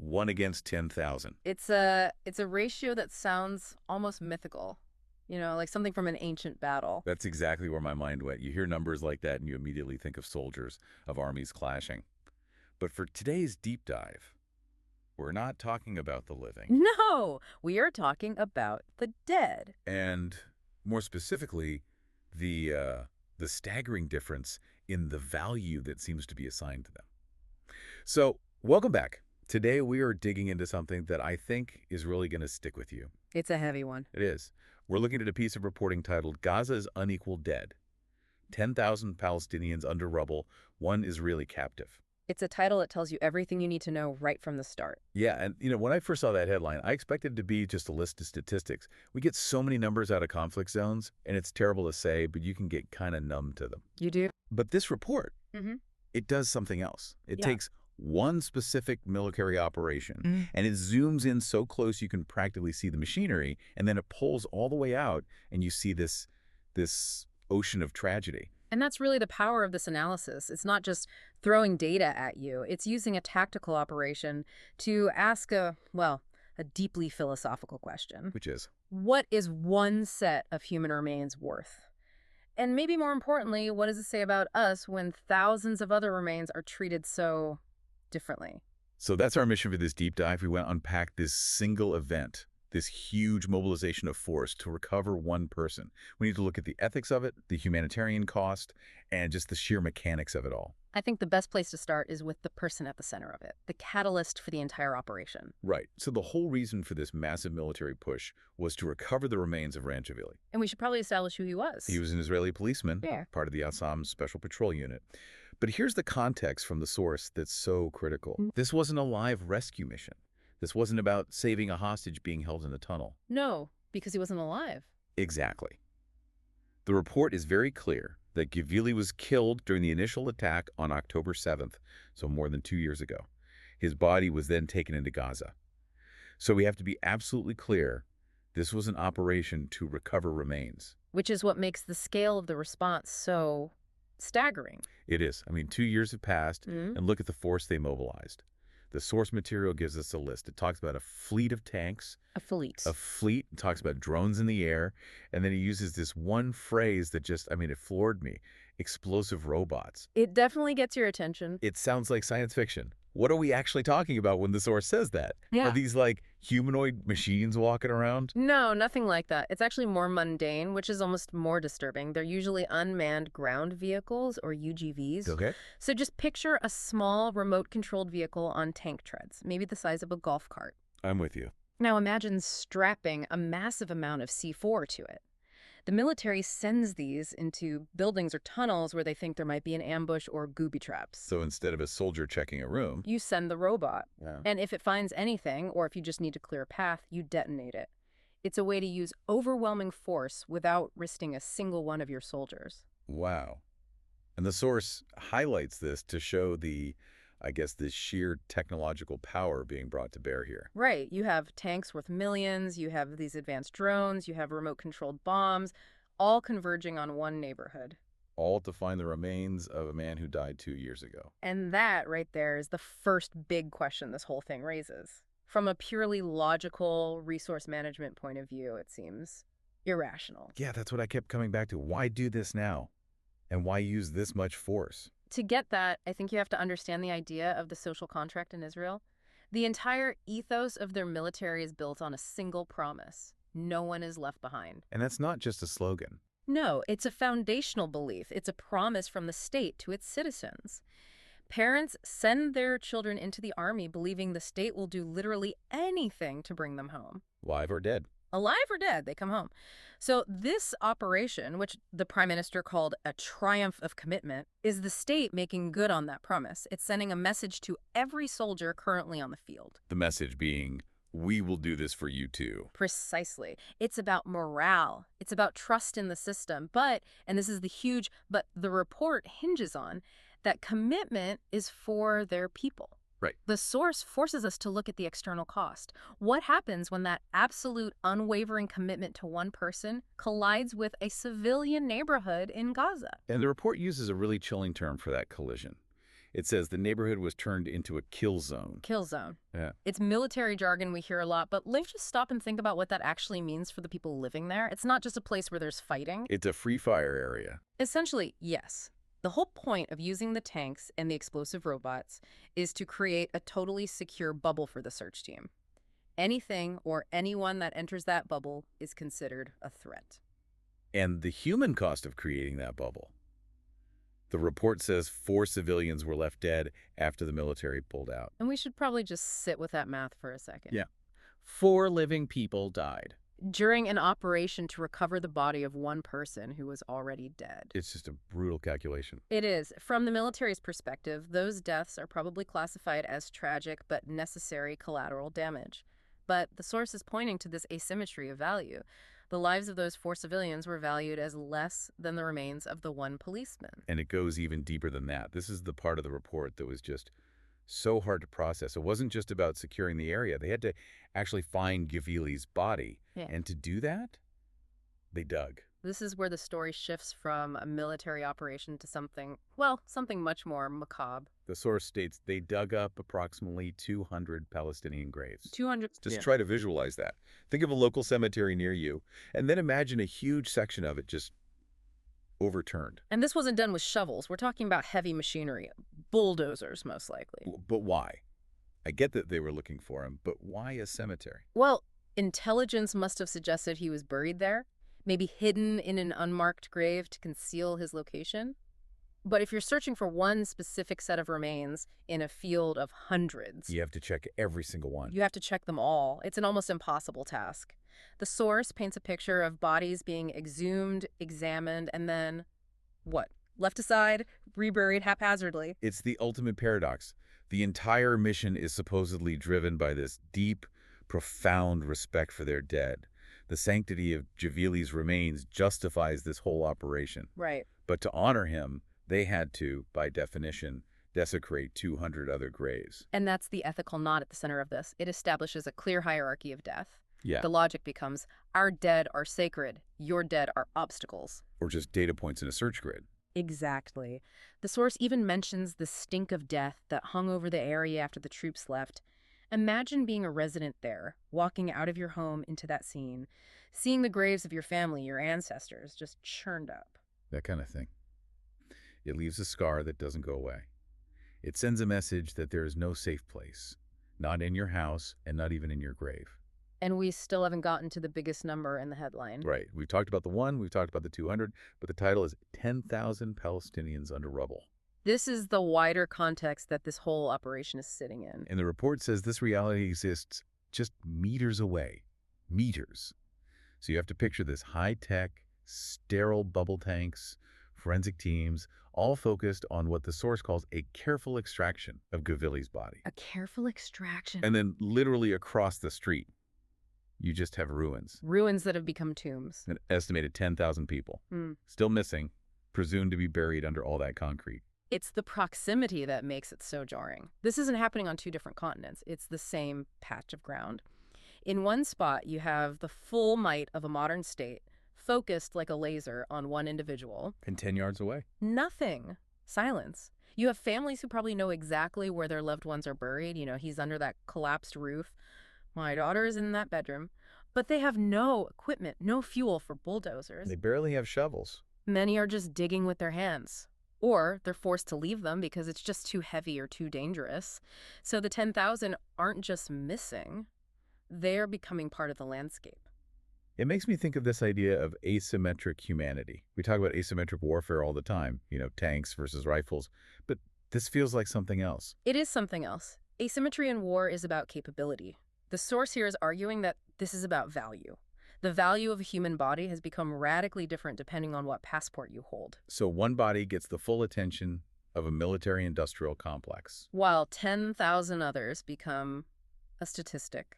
1 against 10,000. It's a ratio that sounds almost mythical, like something from an ancient battle. That's exactly where my mind went. You hear numbers like that and you immediately think of soldiers, of armies clashing. But for today's deep dive, we're not talking about the living. No, we are talking about the dead. And more specifically, the staggering difference in the value that seems to be assigned to them. So, welcome back. Today we are digging into something that I think is really going to stick with you. It's a heavy one. It is. We're looking at a piece of reporting titled Gaza's Unequal Dead. 10,000 Palestinians under rubble, 1 Israeli captive. It's a title that tells you everything you need to know right from the start. Yeah, and when I first saw that headline, I expected it to be just a list of statistics. We get so many numbers out of conflict zones, and it's terrible to say, but you can get kind of numb to them. You do? But this report, Mm-hmm. it does something else. It Yeah. takes one specific military operation, and it zooms in so close you can practically see the machinery, and then it pulls all the way out, and you see this ocean of tragedy. And that's really the power of this analysis. It's not just throwing data at you. It's using a tactical operation to ask a deeply philosophical question. Which is? What is one set of human remains worth? And maybe more importantly, what does it say about us when thousands of other remains are treated so differently? So that's our mission for this deep dive. We want to unpack this single event, this huge mobilization of force to recover one person. We need to look at the ethics of it, the humanitarian cost, and just the sheer mechanics of it all. I think the best place to start is with the person at the center of it, the catalyst for the entire operation. Right. So the whole reason for this massive military push was to recover the remains of Ran Gvili. And we should probably establish who he was. He was an Israeli policeman, Yeah. part of the Assam Special Patrol Unit. But here's the context from the source that's so critical. This wasn't a live rescue mission. This wasn't about saving a hostage being held in a tunnel. No, because he wasn't alive. Exactly. The report is very clear that Gvili was killed during the initial attack on October 7th, so more than 2 years ago. His body was then taken into Gaza. So we have to be absolutely clear, this was an operation to recover remains. Which is what makes the scale of the response so staggering. It is. 2 years have passed, and look at the force they mobilized. The source material gives us a list. It talks about a fleet of tanks. A fleet. A fleet. It talks about drones in the air. And then he uses this one phrase that just, it floored me. Explosive robots. It definitely gets your attention. It sounds like science fiction. What are we actually talking about when the source says that? Yeah. Are these like humanoid machines walking around? No, nothing like that. It's actually more mundane, which is almost more disturbing. They're usually unmanned ground vehicles, or UGVs. Okay. So just picture a small remote-controlled vehicle on tank treads, maybe the size of a golf cart. I'm with you. Now imagine strapping a massive amount of C4 to it. The military sends these into buildings or tunnels where they think there might be an ambush or booby traps. So instead of a soldier checking a room, You send the robot. Yeah. And if it finds anything, or if you just need to clear a path, you detonate it. It's a way to use overwhelming force without risking a single one of your soldiers. Wow. And the source highlights this to show the sheer technological power being brought to bear here. Right. You have tanks worth millions, you have these advanced drones, you have remote-controlled bombs, all converging on one neighborhood. All to find the remains of a man who died 2 years ago. And that right there is the first big question this whole thing raises. From a purely logical resource management point of view, it seems irrational. Yeah, that's what I kept coming back to. Why do this now? And why use this much force? To get that, I think you have to understand the idea of the social contract in Israel. The entire ethos of their military is built on a single promise. No one is left behind. And that's not just a slogan. No, it's a foundational belief. It's a promise from the state to its citizens. Parents send their children into the army believing the state will do literally anything to bring them home. Live or dead. Alive or dead, they come home. So this operation, which the prime minister called a triumph of commitment, is the state making good on that promise. It's sending a message to every soldier currently on the field. The message being, we will do this for you too. Precisely. It's about morale. It's about trust in the system. But, and this is but the report hinges on, that commitment is for their people. Right. The source forces us to look at the external cost. What happens when that absolute unwavering commitment to one person collides with a civilian neighborhood in Gaza? And the report uses a really chilling term for that collision. It says the neighborhood was turned into a kill zone. Kill zone. Yeah. It's military jargon we hear a lot, but let's just stop and think about what that actually means for the people living there. It's not just a place where there's fighting. It's a free fire area. Essentially, yes. The whole point of using the tanks and the explosive robots is to create a totally secure bubble for the search team. Anything or anyone that enters that bubble is considered a threat. And the human cost of creating that bubble. The report says 4 civilians were left dead after the military pulled out. And we should probably just sit with that math for a second. Yeah. 4 living people died. During an operation to recover the body of one person who was already dead. It's just a brutal calculation. It is. From the military's perspective, those deaths are probably classified as tragic but necessary collateral damage. But the source is pointing to this asymmetry of value. The lives of those 4 civilians were valued as less than the remains of the one policeman. And it goes even deeper than that. This is the part of the report that was just so hard to process. It wasn't just about securing the area. They had to actually find Gvili's body. Yeah. And to do that, they dug. This is where the story shifts from a military operation to something much more macabre. The source states they dug up approximately 200 Palestinian graves. 200. Just try to visualize that. Think of a local cemetery near you, and then imagine a huge section of it just overturned. And this wasn't done with shovels. We're talking about heavy machinery, bulldozers most likely. But why? I get that they were looking for him, but why a cemetery? Well, intelligence must have suggested he was buried there, maybe hidden in an unmarked grave to conceal his location. But if you're searching for one specific set of remains in a field of hundreds, You have to check every single one. you have to check them all. It's an almost impossible task. The source paints a picture of bodies being exhumed, examined, and then, what? Left aside, reburied haphazardly. It's the ultimate paradox. The entire mission is supposedly driven by this deep, profound respect for their dead. The sanctity of Gvili's remains justifies this whole operation. Right. But to honor him, they had to, by definition, desecrate 200 other graves. And that's the ethical knot at the center of this. It establishes a clear hierarchy of death. Yeah. The logic becomes, our dead are sacred, your dead are obstacles. Or just data points in a search grid. Exactly. The source even mentions the stink of death that hung over the area after the troops left. Imagine being a resident there, walking out of your home into that scene, seeing the graves of your family, your ancestors, just churned up. That kind of thing. It leaves a scar that doesn't go away. It sends a message that there is no safe place, not in your house and not even in your grave. And we still haven't gotten to the biggest number in the headline. Right. We've talked about the 1, we've talked about the 200, but the title is 10,000 Palestinians under rubble. This is the wider context that this whole operation is sitting in. And the report says this reality exists just meters away. Meters. So you have to picture this high-tech, sterile bubble tanks, forensic teams, all focused on what the source calls a careful extraction of Gvili's body. A careful extraction. And then literally across the street, you just have ruins. Ruins that have become tombs. An estimated 10,000 people. Still missing, presumed to be buried under all that concrete. It's the proximity that makes it so jarring. This isn't happening on 2 different continents. It's the same patch of ground. In one spot, you have the full might of a modern state, focused like a laser on one individual. And 10 yards away. Nothing. Silence. You have families who probably know exactly where their loved ones are buried. You know, he's under that collapsed roof. My daughter is in that bedroom. But they have no equipment, no fuel for bulldozers. They barely have shovels. Many are just digging with their hands. Or they're forced to leave them because it's just too heavy or too dangerous. So the 10,000 aren't just missing. They're becoming part of the landscape. It makes me think of this idea of asymmetric humanity. We talk about asymmetric warfare all the time, tanks versus rifles, but this feels like something else. It is something else. Asymmetry in war is about capability. The source here is arguing that this is about value. The value of a human body has become radically different depending on what passport you hold. So one body gets the full attention of a military-industrial complex. While 10,000 others become a statistic.